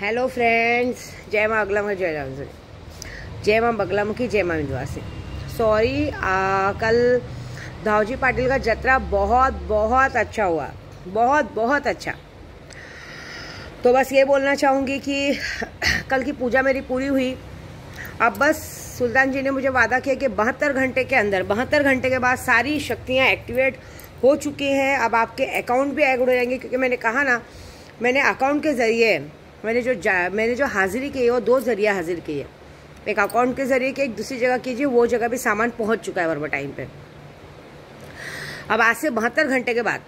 Hello friends, जय माँ अगलामुखी, जय माँ बगलामुखी, जय माँ विंध्यवासिनी। सॉरी, कल धावजी पाटिल का जत्रा बहुत अच्छा हुआ, बहुत अच्छा। तो बस ये बोलना चाहूँगी कि कल की पूजा मेरी पूरी हुई। अब बस सुल्तान जी ने मुझे वादा किया कि 72 घंटे के अंदर, 72 घंटे के बाद सारी शक्तियाँ एक्टिवेट हो चुकी हैं। अब आपके अकाउंट भी ऐड हो जाएंगे, क्योंकि मैंने कहा ना, मैंने अकाउंट के ज़रिए मैंने जो हाजिरी की है वो 2 जरिया हाजिर की है। एक अकाउंट के ज़रिए कि एक दूसरी जगह कीजिए, वो जगह भी सामान पहुंच चुका है बराबर टाइम पे। अब आज से 72 घंटे के बाद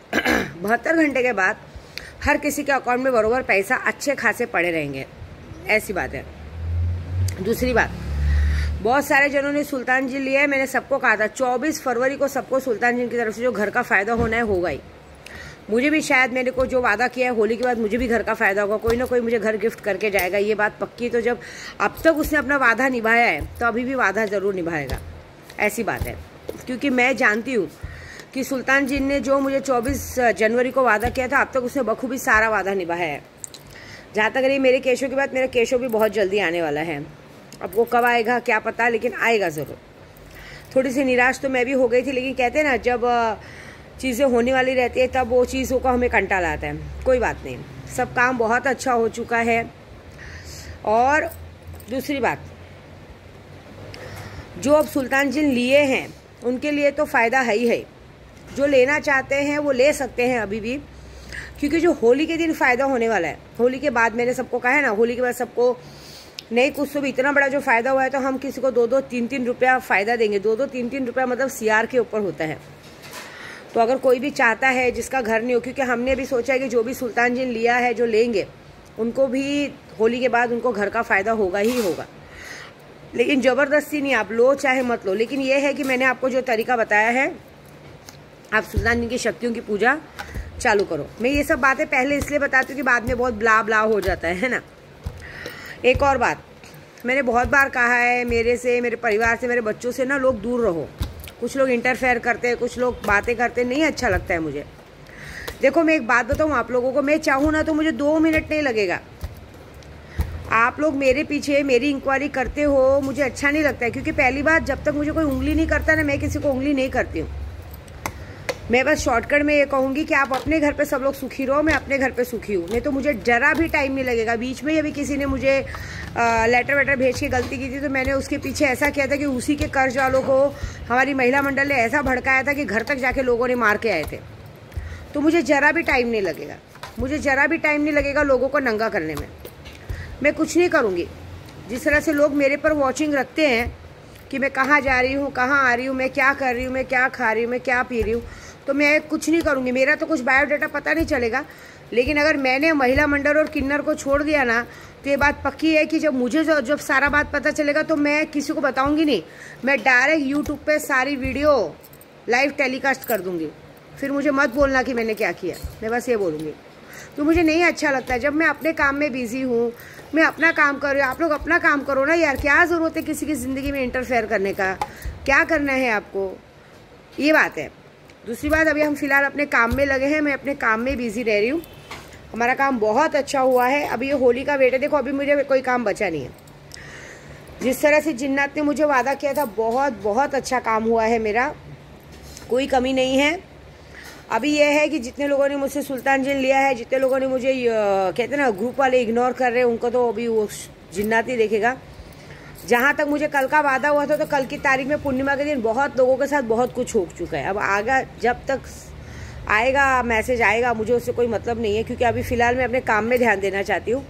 72 घंटे के बाद हर किसी के अकाउंट में बराबर पैसा अच्छे खासे पड़े रहेंगे, ऐसी बात है। दूसरी बात, बहुत सारे जनों ने सुल्तान जी लिया है। मैंने सबको कहा था 24 फरवरी को सबको सुल्तान जी की तरफ से जो घर का फ़ायदा होना है होगा ही। मुझे भी शायद मेरे को जो वादा किया है होली के बाद मुझे भी घर का फ़ायदा होगा, कोई ना कोई मुझे घर गिफ्ट करके जाएगा, ये बात पक्की। तो जब अब तक उसने अपना वादा निभाया है तो अभी भी वादा ज़रूर निभाएगा, ऐसी बात है। क्योंकि मैं जानती हूँ कि सुल्तान जी ने जो मुझे 24 जनवरी को वादा किया था, अब तक उसने बखूबी सारा वादा निभाया है। जहाँ तक रही मेरे केशव की बात, मेरा केशव भी बहुत जल्दी आने वाला है। अब वो कब आएगा क्या पता, लेकिन आएगा ज़रूर। थोड़ी सी निराश तो मैं भी हो गई थी, लेकिन कहते हैं ना, जब चीज़ें होने वाली रहती है तब वो चीज़ों को हमें कंटाल आता है। कोई बात नहीं, सब काम बहुत अच्छा हो चुका है। और दूसरी बात, जो अब सुल्तान जी लिए हैं उनके लिए तो फ़ायदा है ही है। जो लेना चाहते हैं वो ले सकते हैं अभी भी, क्योंकि जो होली के दिन फ़ायदा होने वाला है, होली के बाद मैंने सबको कहा है ना, होली के बाद सबको नहीं कुछ तो भी इतना बड़ा जो फ़ायदा हुआ है, तो हम किसी को 2-2, 3-3 रुपया फ़ायदा देंगे। 2-2, 3-3 रुपया मतलब CR के ऊपर होता है। तो अगर कोई भी चाहता है जिसका घर नहीं हो, क्योंकि हमने भी सोचा है कि जो भी सुल्तान जी लिया है, जो लेंगे, उनको भी होली के बाद उनको घर का फ़ायदा होगा ही होगा। लेकिन ज़बरदस्ती नहीं, आप लो चाहे मत लो। लेकिन ये है कि मैंने आपको जो तरीका बताया है, आप सुल्तान जी की शक्तियों की पूजा चालू करो। मैं ये सब बातें पहले इसलिए बताती हूँ कि बाद में बहुत ब्ला हो जाता है ना। एक और बात, मैंने बहुत बार कहा है, मेरे से, मेरे परिवार से, मेरे बच्चों से ना लोग दूर रहो। कुछ लोग इंटरफेयर करते हैं, कुछ लोग बातें करते हैं, नहीं अच्छा लगता है मुझे। देखो, मैं एक बात बताऊँ आप लोगों को, मैं चाहूँ ना तो मुझे 2 मिनट नहीं लगेगा। आप लोग मेरे पीछे मेरी इंक्वायरी करते हो, मुझे अच्छा नहीं लगता है। क्योंकि पहली बात, जब तक मुझे कोई उंगली नहीं करता ना, मैं किसी को उंगली नहीं करती हूँ। मैं बस शॉर्टकट में ये कहूँगी कि आप अपने घर पे सब लोग सुखी रहो, मैं अपने घर पे सुखी हूँ। नहीं तो मुझे जरा भी टाइम नहीं लगेगा। बीच में अभी किसी ने मुझे लेटर वेटर भेज के गलती की थी, तो मैंने उसके पीछे ऐसा किया था कि उसी के कर्ज वालों को हमारी महिला मंडल ने ऐसा भड़काया था कि घर तक जाके लोगों ने मार के आए थे। तो मुझे जरा भी टाइम नहीं लगेगा, मुझे जरा भी टाइम नहीं लगेगा लोगों को नंगा करने में। मैं कुछ नहीं करूँगी। जिस तरह से लोग मेरे पर वॉचिंग रखते हैं कि मैं कहाँ जा रही हूँ, कहाँ आ रही हूँ, मैं क्या कर रही हूँ, मैं क्या खा रही हूँ, मैं क्या पी रही हूँ, तो मैं कुछ नहीं करूँगी। मेरा तो कुछ बायोडाटा पता नहीं चलेगा। लेकिन अगर मैंने महिला मंडल और किन्नर को छोड़ दिया ना, तो ये बात पक्की है कि जब सारा बात पता चलेगा तो मैं किसी को बताऊँगी नहीं। मैं डायरेक्ट यूट्यूब पे सारी वीडियो लाइव टेलीकास्ट कर दूँगी। फिर मुझे मत बोलना कि मैंने क्या किया, मैं बस ये बोलूँगी। तो मुझे नहीं अच्छा लगता जब मैं अपने काम में बिजी हूँ, मैं अपना काम कर रही हूँ। आप लोग अपना काम करो ना यार, क्या ज़रूरत है किसी की ज़िंदगी में इंटरफेयर करने का? क्या करना है आपको, ये बात है। दूसरी बात, अभी हम फिलहाल अपने काम में लगे हैं, मैं अपने काम में बिजी रह रही हूँ। हमारा काम बहुत अच्छा हुआ है। अभी ये होली का वेट है। देखो, अभी मुझे कोई काम बचा नहीं है। जिस तरह से जिन्नात ने मुझे वादा किया था, बहुत अच्छा काम हुआ है मेरा, कोई कमी नहीं है। अभी यह है कि जितने लोगों ने मुझसे सुल्तान जी लिया है, जितने लोगों ने मुझे कहते हैं ना ग्रुप वाले इग्नोर कर रहे हैं, उनको तो अभी वो जिन्नात ही देखेगा। जहाँ तक मुझे कल का वादा हुआ था, तो कल की तारीख में पूर्णिमा के दिन बहुत लोगों के साथ बहुत कुछ हो चुका है। अब आगे जब तक आएगा मैसेज आएगा, मुझे उससे कोई मतलब नहीं है। क्योंकि अभी फ़िलहाल मैं अपने काम में ध्यान देना चाहती हूँ।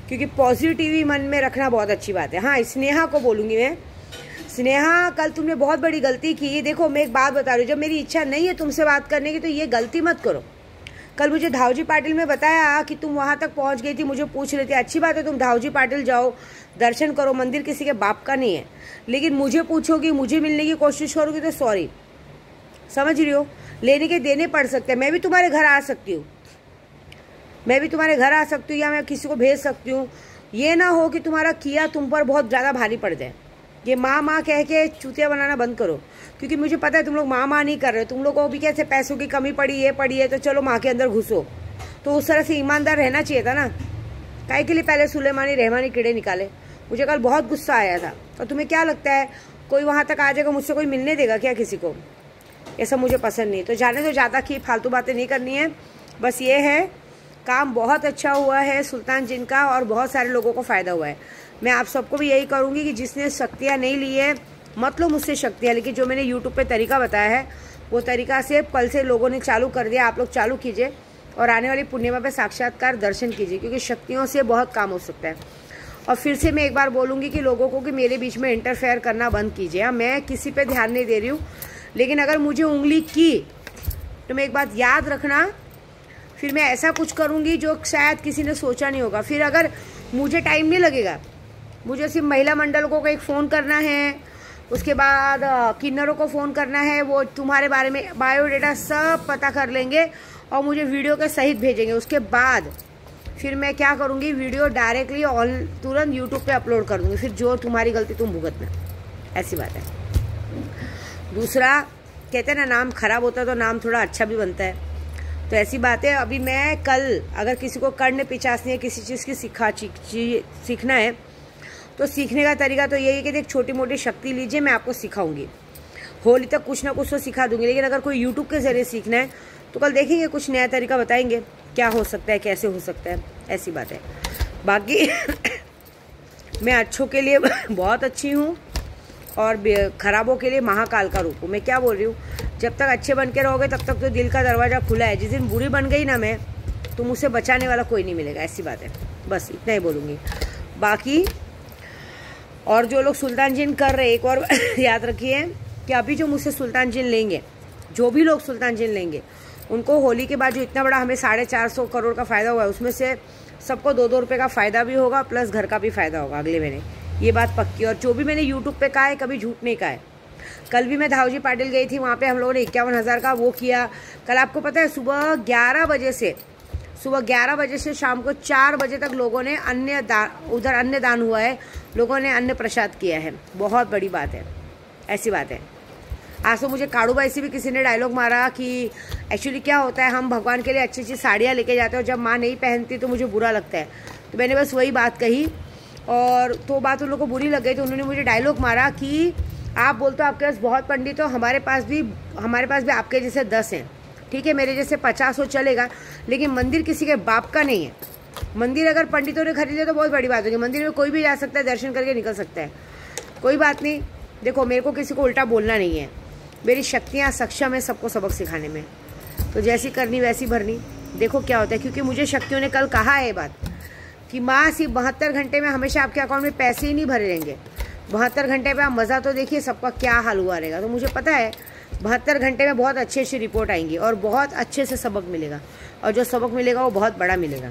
क्योंकि पॉजिटिविटी मन में रखना बहुत अच्छी बात है। हाँ, स्नेहा को बोलूँगी मैं, स्नेहा कल तुमने बहुत बड़ी गलती की। देखो, मैं एक बात बता रही हूँ, जब मेरी इच्छा नहीं है तुमसे बात करने की, तो ये गलती मत करो। कल मुझे धावजी पाटिल में बताया कि तुम वहाँ तक पहुँच गई थी, मुझे पूछ रही थी। अच्छी बात है, तुम धावजी पाटिल जाओ, दर्शन करो, मंदिर किसी के बाप का नहीं है। लेकिन मुझे पूछोगी, मुझे मिलने की कोशिश करोगी, तो सॉरी, समझ रही हो, लेने के देने पड़ सकते हैं। मैं भी तुम्हारे घर आ सकती हूँ, या मैं किसी को भेज सकती हूँ। ये ना हो कि तुम्हारा किया तुम पर बहुत ज़्यादा भारी पड़ जाए। ये माँ कह के चूतिया बनाना बंद करो। क्योंकि मुझे पता है तुम लोग माँ नहीं कर रहे हो। तुम लोगों को भी कैसे पैसों की कमी पड़ी, ये पड़ी है, तो चलो माँ के अंदर घुसो। तो उस तरह से ईमानदार रहना चाहिए था ना। काहे के लिए पहले सुलेमानी रहमानी कीड़े निकाले। मुझे कल बहुत गुस्सा आया था। और तुम्हें क्या लगता है कोई वहाँ तक आ जाएगा, मुझसे कोई मिलने देगा क्या किसी को? ये सब मुझे पसंद नहीं। तो जाने तो ज़्यादा की फालतू बातें नहीं करनी है। बस ये है, काम बहुत अच्छा हुआ है सुल्तान जिन का और बहुत सारे लोगों को फ़ायदा हुआ है। मैं आप सबको भी यही करूँगी कि जिसने शक्तियाँ नहीं ली है मत लो मुझसे शक्तियाँ, लेकिन जो मैंने यूट्यूब पे तरीका बताया है वो तरीका से कल से लोगों ने चालू कर दिया, आप लोग चालू कीजिए और आने वाली पूर्णिमा पे साक्षात्कार दर्शन कीजिए, क्योंकि शक्तियों से बहुत काम हो सकता है। और फिर से मैं एक बार बोलूँगी कि लोगों को कि मेरे बीच में इंटरफेयर करना बंद कीजिए। हाँ, मैं किसी पे ध्यान नहीं दे रही हूँ, लेकिन अगर मुझे उंगली की तो मैं एक बात याद रखना, फिर मैं ऐसा कुछ करूँगी जो शायद किसी ने सोचा नहीं होगा। फिर अगर मुझे टाइम नहीं लगेगा, मुझे सिर्फ महिला मंडल को एक फ़ोन करना है, उसके बाद किन्नरों को फ़ोन करना है, वो तुम्हारे बारे में बायोडाटा सब पता कर लेंगे और मुझे वीडियो के सहित भेजेंगे। उसके बाद फिर मैं क्या करूँगी, वीडियो डायरेक्टली तुरंत यूट्यूब पे अपलोड कर दूँगी। फिर जो तुम्हारी गलती तुम भुगतना, ऐसी बात है। दूसरा, कहते हैं ना नाम खराब होता है तो नाम थोड़ा अच्छा भी बनता है, तो ऐसी बात है। अभी मैं कल अगर किसी को कर्ण पिचासनी है, किसी चीज़ की सीखना है, तो सीखने का तरीका तो यही है कि एक छोटी मोटी शक्ति लीजिए, मैं आपको सिखाऊंगी। होली तक कुछ ना कुछ तो सिखा दूंगी, लेकिन अगर कोई यूट्यूब के ज़रिए सीखना है तो कल देखेंगे, कुछ नया तरीका बताएंगे क्या हो सकता है, कैसे हो सकता है, ऐसी बात है। बाकी मैं अच्छों के लिए बहुत अच्छी हूँ और खराबों के लिए महाकाल का रूप हूँ। मैं क्या बोल रही हूँ, जब तक अच्छे बन के रहोगे तब तक तो दिल का दरवाज़ा खुला है। जिस दिन बुरी बन गई ना मैं, तो मुझसे बचाने वाला कोई नहीं मिलेगा, ऐसी बात है। बस इतना ही बोलूँगी। बाकी और जो लोग सुल्तान जिन कर रहे, एक और याद रखिए कि अभी जो मुझसे सुल्तान जिन लेंगे, जो भी लोग सुल्तान जिन लेंगे, उनको होली के बाद जो इतना बड़ा हमें 450 करोड़ का फ़ायदा हुआ है, उसमें से सबको 2-2 रुपये का फ़ायदा भी होगा, प्लस घर का भी फ़ायदा होगा अगले महीने। ये बात पक्की। और जो भी मैंने यूट्यूब पे कहा है, कभी झूठ नहीं कहा है। कल भी मैं धावजी पाटिल गई थी, वहाँ पे हम लोगों ने 51,000 का वो किया। कल आपको पता है सुबह 11 बजे से शाम को 4 बजे तक लोगों ने उधर अन्न दान हुआ है, लोगों ने अन्न प्रसाद किया है। बहुत बड़ी बात है, ऐसी बात है। आज तो मुझे काड़ूबाई से भी किसी ने डायलॉग मारा कि एक्चुअली क्या होता है, हम भगवान के लिए अच्छी अच्छी साड़ियाँ लेके जाते हैं और जब माँ नहीं पहनती तो मुझे बुरा लगता है। तो मैंने बस वही बात कही और तो बात उन लोगों को बुरी लग गई, तो उन्होंने मुझे डायलॉग मारा कि आप बोलते हो आपके पास बहुत पंडित हो, हमारे पास भी आपके जैसे 10 हैं, ठीक है, मेरे जैसे 50 हो चलेगा, लेकिन मंदिर किसी के बाप का नहीं है। मंदिर अगर पंडितों ने खरीदे तो बहुत बड़ी बात होगी। मंदिर में कोई भी जा सकता है, दर्शन करके निकल सकता है, कोई बात नहीं। देखो, मेरे को किसी को उल्टा बोलना नहीं है, मेरी शक्तियाँ सक्षम है सबको सबक सिखाने में, तो जैसी करनी वैसी भरनी। देखो क्या होता है, क्योंकि मुझे शक्तियों ने कल कहा है ये बात कि माँ सिर्फ 72 घंटे में हमेशा आपके अकाउंट में पैसे ही नहीं भरे रहेंगे। 72 घंटे पे आप मज़ा तो देखिए सबका क्या हाल हुआ रहेगा। तो मुझे पता है 72 घंटे में बहुत अच्छी अच्छी रिपोर्ट आएंगी और बहुत अच्छे से सबक मिलेगा, और जो सबक मिलेगा वो बहुत बड़ा मिलेगा।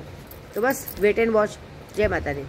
तो बस वेट एंड वॉच। जय माता दी।